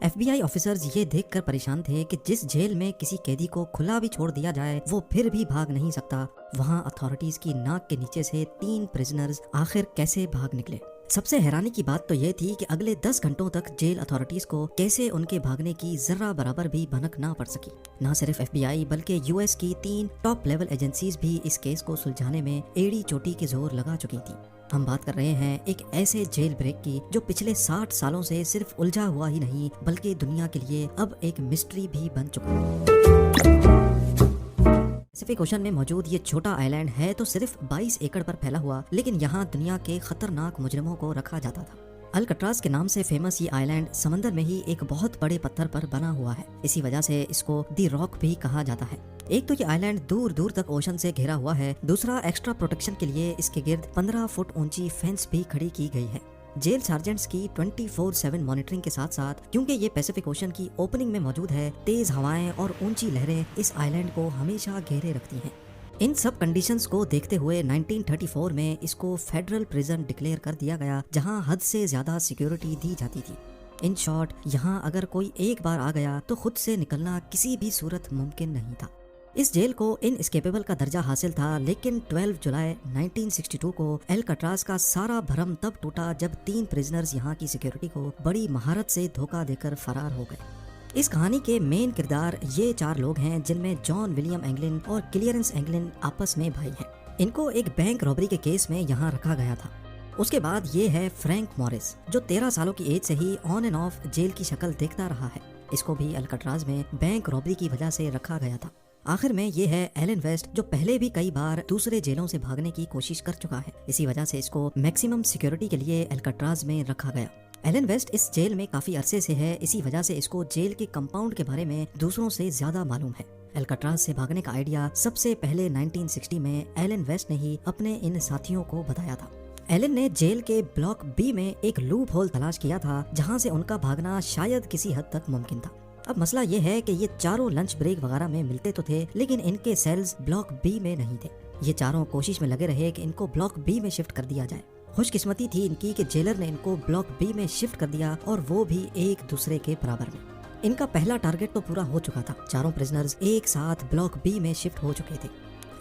FBI officers ये देख कर परेशान थे कि जिस जेल में किसी कैदी को खुला भी छोड़ दिया जाए वो फिर भी भाग नहीं सकता, वहाँ अथॉरिटीज की नाक के नीचे से 3 प्रिजनर्स आखिर कैसे भाग निकले। सबसे हैरानी की बात तो ये थी कि अगले 10 घंटों तक जेल अथॉरिटीज को कैसे उनके भागने की जर्रा बराबर भी भनक ना पड़ सकी। ना सिर्फ FBI बल्कि US की 3 टॉप लेवल एजेंसीज भी इस केस को सुलझाने में एड़ी चोटी के जोर लगा चुकी थी। हम बात कर रहे हैं एक ऐसे जेल ब्रेक की जो पिछले 60 सालों से सिर्फ उलझा हुआ ही नहीं बल्कि दुनिया के लिए अब एक मिस्ट्री भी बन चुका है। पैसिफिक ओशन में मौजूद ये छोटा आइलैंड है तो सिर्फ 22 एकड़ पर फैला हुआ, लेकिन यहाँ दुनिया के खतरनाक मुजरिमों को रखा जाता था। अल्कट्राज के नाम से फेमस ये आइलैंड समंदर में ही एक बहुत बड़े पत्थर पर बना हुआ है। इसी वजह से इसको दी रॉक भी कहा जाता है। एक तो ये आइलैंड दूर दूर तक ओशन से घिरा हुआ है, दूसरा एक्स्ट्रा प्रोटेक्शन के लिए इसके गिर्द 15 फुट ऊंची फेंस भी खड़ी की गई है। जेल सार्जेंट्स की 24/7 मॉनिटरिंग के साथ साथ, क्योंकि ये पैसिफिक ओशन की ओपनिंग में मौजूद है, तेज हवाएं और ऊंची लहरें इस आइलैंड को हमेशा घेरे रखती हैं। इन सब कंडीशंस को देखते हुए 1934 में इसको फेडरल प्रिजन डिक्लेयर कर दिया गया, जहां हद से ज्यादा सिक्योरिटी दी जाती थी। इन शॉर्ट, यहाँ अगर कोई एक बार आ गया तो खुद से निकलना किसी भी सूरत मुमकिन नहीं था। इस जेल को इनएस्केपेबल का दर्जा हासिल था, लेकिन 12 जुलाई 1962 को अल्कट्राज का सारा भरम तब टूटा जब 3 प्रिजनर्स यहाँ की सिक्योरिटी को बड़ी महारत से धोखा देकर फरार हो गए। इस कहानी के मेन किरदार ये 4 लोग हैं, जिनमें जॉन विलियम एंगलिन और क्लियरेंस एंगलिन आपस में भाई हैं। इनको एक बैंक रॉबरी के केस में यहाँ रखा गया था। उसके बाद ये है फ्रैंक मॉरिस, जो 13 सालों की एज से ही ऑन एंड ऑफ जेल की शक्ल देखता रहा है। इसको भी अल्कट्राज में बैंक रॉबरी की वजह से रखा गया था। आखिर में ये है एलन वेस्ट, जो पहले भी कई बार दूसरे जेलों से भागने की कोशिश कर चुका है। इसी वजह से इसको मैक्सिमम सिक्योरिटी के लिए अल्कट्राज में रखा गया। एलन वेस्ट इस जेल में काफी अरसे से है, इसी वजह से इसको जेल के कंपाउंड के बारे में दूसरों से ज्यादा मालूम है। अल्कट्राज से भागने का आइडिया सबसे पहले 1960 में एलन वेस्ट ने ही अपने इन साथियों को बताया था। एलन ने जेल के ब्लॉक बी में एक लूप होल तलाश किया था, जहां से उनका भागना शायद किसी हद तक मुमकिन था। अब मसला ये है कि ये चारों लंच ब्रेक वगैरह में मिलते तो थे, लेकिन इनके सेल्स ब्लॉक बी में नहीं थे। ये चारों कोशिश में लगे रहे कि इनको ब्लॉक बी में शिफ्ट कर दिया जाए। खुशकिस्मती थी इनकी कि जेलर ने इनको ब्लॉक बी में शिफ्ट कर दिया, और वो भी एक दूसरे के बराबर में। इनका पहला टारगेट तो पूरा हो चुका था। चारों प्रिजनर्स एक साथ ब्लॉक बी में शिफ्ट हो चुके थे।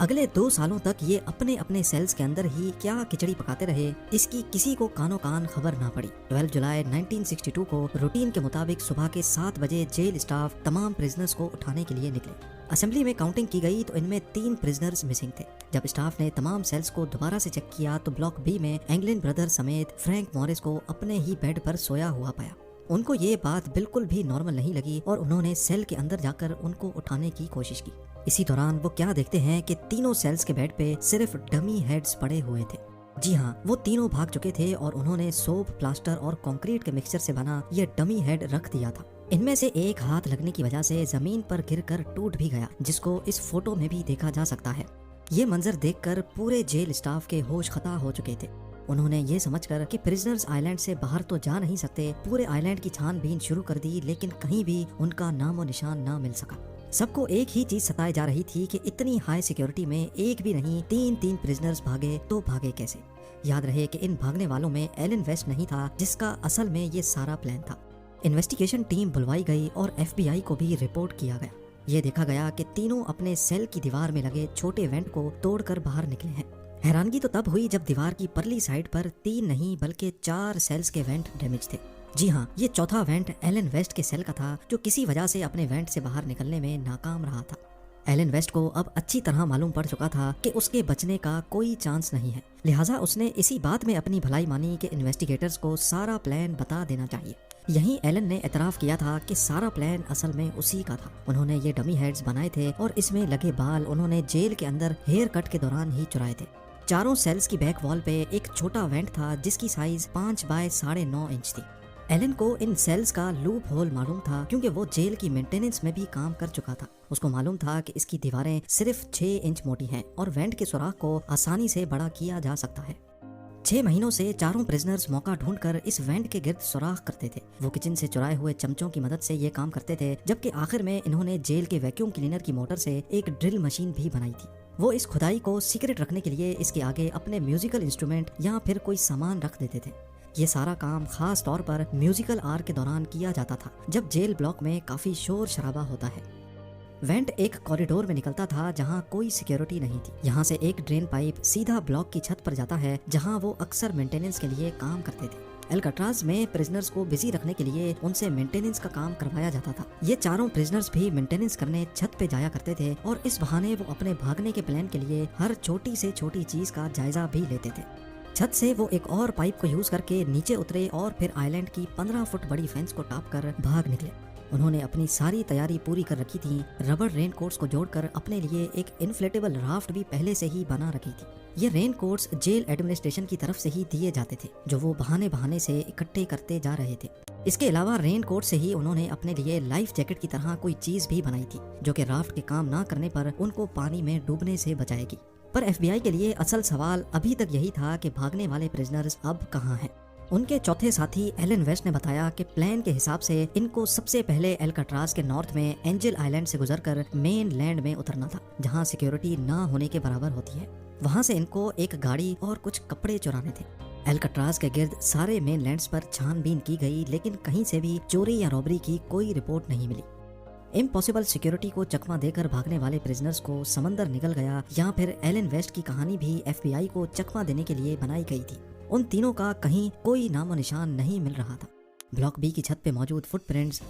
अगले 2 सालों तक ये अपने अपने सेल्स के अंदर ही क्या खिचड़ी पकाते रहे, इसकी किसी को कानो कान खबर ना पड़ी। 12 जुलाई 1962 को रूटीन के मुताबिक सुबह के 7 बजे जेल स्टाफ तमाम प्रिजनर्स को उठाने के लिए निकले। असेंबली में काउंटिंग की गई तो इनमें 3 प्रिजनर्स मिसिंग थे। जब स्टाफ ने तमाम सेल्स को दोबारा से चेक किया तो ब्लॉक बी में एंगलिन ब्रदर समेत फ्रैंक मॉरिस को अपने ही बेड पर सोया हुआ पाया। उनको ये बात बिल्कुल भी नॉर्मल नहीं लगी और उन्होंने सेल के अंदर जाकर उनको उठाने की कोशिश की। इसी दौरान वो क्या देखते हैं कि तीनों सेल्स के बेड पे सिर्फ डमी हेड्स पड़े हुए थे। जी हाँ, वो तीनों भाग चुके थे और उन्होंने सोप, प्लास्टर और कंक्रीट के मिक्सचर से बना ये डमी हेड रख दिया था। इनमें से एक हाथ लगने की वजह से जमीन पर गिरकर टूट भी गया, जिसको इस फोटो में भी देखा जा सकता है। ये मंजर देखकर पूरे जेल स्टाफ के होश खता हो चुके थे। उन्होंने ये समझकर कि प्रिजनर्स आइलैंड से बाहर तो जा नहीं सकते, पूरे आइलैंड की छानबीन शुरू कर दी, लेकिन कहीं भी उनका नामो निशान ना मिल सका। सबको एक ही चीज सताई जा रही थी कि इतनी हाई सिक्योरिटी में एक भी नहीं 3 प्रिजनर्स भागे तो भागे कैसे। याद रहे कि इन भागने वालों में एलन वेस्ट नहीं था, जिसका असल में ये सारा प्लान था। इन्वेस्टिगेशन टीम बुलवाई गई और FBI को भी रिपोर्ट किया गया। ये देखा गया कि तीनों अपने सेल की दीवार में लगे छोटे वेंट को तोड़कर बाहर निकले हैं। हैरानगी तो तब हुई जब दीवार की परली साइड पर 3 नहीं बल्कि 4 सेल्स के वेंट डैमेज थे। जी हाँ, ये चौथा वेंट एलन वेस्ट के सेल का था, जो किसी वजह से अपने वेंट से बाहर निकलने में नाकाम रहा था। एलन वेस्ट को अब अच्छी तरह मालूम पड़ चुका था कि उसके बचने का कोई चांस नहीं है, लिहाजा उसने इसी बात में अपनी भलाई मानी कि इन्वेस्टिगेटर्स को सारा प्लान बता देना चाहिए। यहीं एलन ने एतराफ किया था कि सारा प्लान असल में उसी का था। उन्होंने ये डमी हेड्स बनाए थे और इसमें लगे बाल उन्होंने जेल के अंदर हेयर कट के दौरान ही चुराए थे। चारों सेल्स की बैक वॉल पे एक छोटा वेंट था, जिसकी साइज 5 बाय 9.5 इंच थी। एलन को इन सेल्स का लूप होल मालूम था, क्योंकि वो जेल की मेंटेनेंस में भी काम कर चुका था। उसको मालूम था कि इसकी दीवारें सिर्फ 6 इंच मोटी हैं और वेंट के सुराख को आसानी से बड़ा किया जा सकता है। 6 महीनों से चारों प्रिजनर्स मौका ढूंढकर इस वेंट के गिर्द सुराख करते थे। वो किचन से चुराए हुए चमचों की मदद से ये काम करते थे, जबकि आखिर में इन्होंने जेल के वैक्यूम क्लीनर की मोटर से एक ड्रिल मशीन भी बनाई थी। वो इस खुदाई को सीक्रेट रखने के लिए इसके आगे अपने म्यूजिकल इंस्ट्रूमेंट या फिर कोई सामान रख देते थे। یہ سارا کام خاص طور پر میوزیکل آر کے دوران کیا جاتا تھا جب جیل بلاک میں کافی شور شرابہ ہوتا ہے۔ وینٹ ایک کوریڈور میں نکلتا تھا جہاں کوئی سیکیورٹی نہیں تھی۔ یہاں سے ایک ڈرین پائپ سیدھا بلاک کی چھت پر جاتا ہے جہاں وہ اکثر مینٹیننس کے لیے کام کرتے تھے۔ الکٹراز میں پرزنرز کو بزی رکھنے کے لیے ان سے مینٹیننس کا کام کروایا جاتا تھا۔ یہ چاروں پرزنرز بھی مینٹیننس کرنے چھت پہ جایا کرتے تھے اور اس بہانے وہ اپنے بھاگنے کے پلان کے لیے ہر چھوٹی سے چھوٹی چیز کا جائزہ بھی لیتے تھے۔ چھت سے وہ ایک اور پائپ کو یوز کر کے نیچے اترے اور پھر آئی لینڈ کی 15 فٹ بڑی فینس کو ٹاپ کر بھاگ نکلے۔ انہوں نے اپنی ساری تیاری پوری کر رکھی تھی، ربڑ رین کوٹس کو جوڑ کر اپنے لیے ایک انفلیٹیبل رافٹ بھی پہلے سے ہی بنا رکھی تھی۔ یہ رین کوٹس جیل ایڈمنسٹریشن کی طرف سے ہی دیے جاتے تھے جو وہ بہانے سے اکٹھے کرتے جا رہے تھے۔ اس کے علاوہ رین کوٹ سے ہی انہوں نے اپنے لیے لائف جیکٹ کی طرح کوئی چیز بھی بنائی تھی جو کہ رافٹ کے کام نہ کرنے پر ان کو پانی میں ڈوبنے سے بچائے گی۔ پر ایف بی آئی کے لیے اصل سوال ابھی تک یہی تھا کہ بھاگنے والے پرزنرز اب کہاں ہیں۔ ان کے چوتھے ساتھی ایلن ویسٹ نے بتایا کہ پلان کے حساب سے ان کو سب سے پہلے الکٹراز کے نارتھ میں اینجل آئی لینڈ سے گزر کر مین لینڈ میں اترنا تھا جہاں سیکیورٹی نہ ہونے کے برابر ہوتی ہے۔ وہاں سے ان کو ایک گاڑی اور کچھ کپڑے چرانے تھے۔ الکٹراز کے گرد سارے مین لینڈز پر چھان بین کی گئی لیکن کہیں سے بھی چوری یا رابری کی کوئی رپورٹ نہیں ملی۔ امپاسبل سیکیورٹی کو چکما دے کر بھاگنے والے پرزنرز کو سمندر نکل گیا یا پھر ایلن ویسٹ کی کہانی بھی ایف بی آئی کو چکما دینے کے لیے بنائی گئی تھی۔ ان تینوں کا کہیں کوئی نام و نشان نہیں مل رہا تھا۔ بلاک بی کی چھت پہ موجود فٹ پرنٹس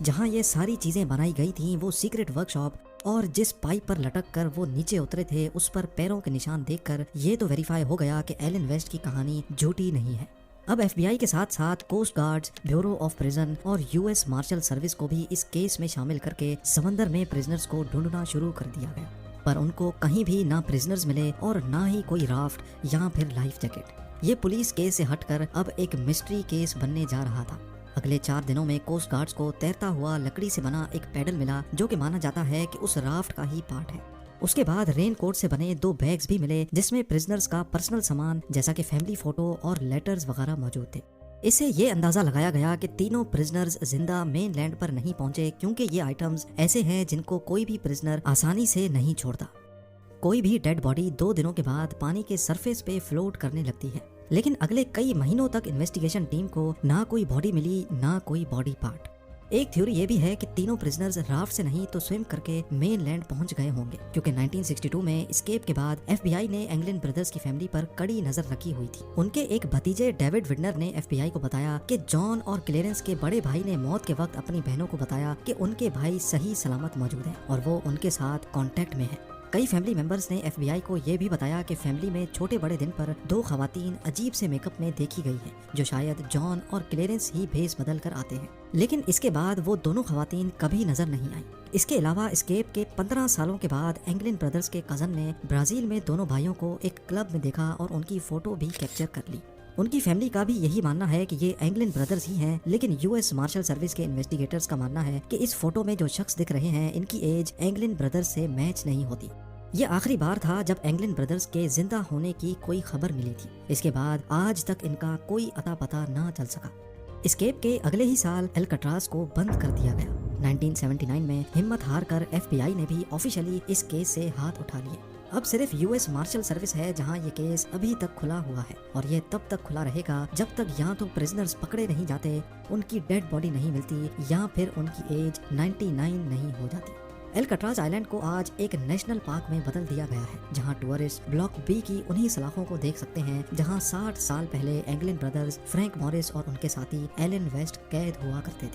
جہاں یہ ساری چیزیں بنائی گئی تھیں، وہ سیکرٹ ورک شاپ اور جس پائپ پر لٹک کر وہ نیچے اترے تھے اس پر پیروں کے نشان دیکھ کر یہ تو ویریفائی ہو گیا کہ ایلن ویسٹ کی کہانی جھوٹی نہیں ہے۔ اب ایف بی آئی کے ساتھ ساتھ coast guards, bureau of prison اور یو ایس مارشل سروس کو بھی اس کیس میں شامل کر کے سمندر میں پرزنرز کو ڈھونڈنا شروع کر دیا گیا، پر ان کو کہیں بھی نہ پرزنرز ملے اور نہ ہی کوئی رافٹ یا پھر لائف جیکٹ۔ یہ پولیس کیس سے ہٹ کر اب ایک مسٹری کیس بننے جا رہا تھا۔ اگلے 4 دنوں میں کوسٹ گارڈز کو تیرتا ہوا لکڑی سے بنا ایک پیڈل ملا جو کہ مانا جاتا ہے کہ اس رافٹ کا ہی پارٹ ہے۔ اس کے بعد رین کوٹ سے بنے 2 بیگز بھی ملے جس میں پرزنرز کا پرسنل سامان جیسا کہ فیملی فوٹو اور لیٹرز وغیرہ موجود تھے۔ اس سے یہ اندازہ لگایا گیا کہ تینوں پرزنرز زندہ مین لینڈ پر نہیں پہنچے کیونکہ یہ آئٹمز ایسے ہیں جن کو کوئی بھی پرزنر آسانی سے نہیں چھوڑتا۔ کوئی بھی ڈیڈ باڈی 2 دنوں کے بعد پانی کے سرفیس پہ فلوٹ کرنے لگتی ہے، لیکن اگلے کئی مہینوں تک انویسٹیگیشن ٹیم کو نہ کوئی باڈی ملی نہ کوئی باڈی پارٹ۔ ایک تھیوری یہ بھی ہے کہ تینوں پرزنرز رافٹ سے نہیں تو سوئم کر کے مین لینڈ پہنچ گئے ہوں گے کیونکہ 1962 میں اسکیپ کے بعد ایف بی آئی نے اینگلن بردرز کی فیملی پر کڑی نظر رکھی ہوئی تھی۔ ان کے ایک بھتیجے ڈیوڈ وڈنر نے ایف بی آئی کو بتایا کہ جان اور کلیرنس کے بڑے بھائی نے موت کے وقت اپنی بہنوں کو بتایا کہ ان کے بھائی صحیح سلامت موجود ہیں اور وہ ان کے ساتھ کانٹیکٹ میں ہیں۔ کئی فیملی ممبرز نے ایف بی آئی کو یہ بھی بتایا کہ فیملی میں چھوٹے بڑے دن پر 2 خواتین عجیب سے میک اپ میں دیکھی گئی ہیں جو شاید جان اور کلیرنس ہی بھیس بدل کر آتے ہیں، لیکن اس کے بعد وہ دونوں خواتین کبھی نظر نہیں آئیں۔ اس کے علاوہ اسکیپ کے 15 سالوں کے بعد اینگلن بردرز کے کزن نے برازیل میں دونوں بھائیوں کو ایک کلب میں دیکھا اور ان کی فوٹو بھی کیپچر کر لی۔ ان کی فیملی کا بھی یہی ماننا ہے کہ یہ اینگلن بردرز ہی ہیں، لیکن یو ایس مارشل سروس کے انویسٹیگیٹرز کا ماننا ہے کہ اس فوٹو میں جو شخص دکھ رہے ہیں ان کی ایج اینگلن بردرز سے میچ نہیں ہوتی۔ یہ آخری بار تھا جب اینگلن بردرز کے زندہ ہونے کی کوئی خبر ملی تھی۔ اس کے بعد آج تک ان کا کوئی اتا پتہ نہ چل سکا۔ اسکیپ کے اگلے ہی سال الکٹراز کو بند کر دیا گیا۔ 1979 میں ہمت ہار کر ایف بی آئی نے بھی آفیشلی اس کیس سے ہاتھ اٹھا لیے۔ اب صرف یو ایس مارشل سروس ہے جہاں یہ کیس ابھی تک کھلا ہوا ہے اور یہ تب تک کھلا رہے گا جب تک یا تو پرزنرز پکڑے نہیں جاتے، ان کی ڈیڈ باڈی نہیں ملتی یا پھر ان کی ایج 99 نہیں ہو جاتی۔ الکٹراز آئی لینڈ کو آج ایک نیشنل پارک میں بدل دیا گیا ہے جہاں ٹورسٹ بلاک بی کی انہی سلاخوں کو دیکھ سکتے ہیں جہاں 60 سال پہلے اینگلن بردرز، فرینک مورس اور ان کے ساتھی ایلن ویسٹ قید ہوا کرتے تھے۔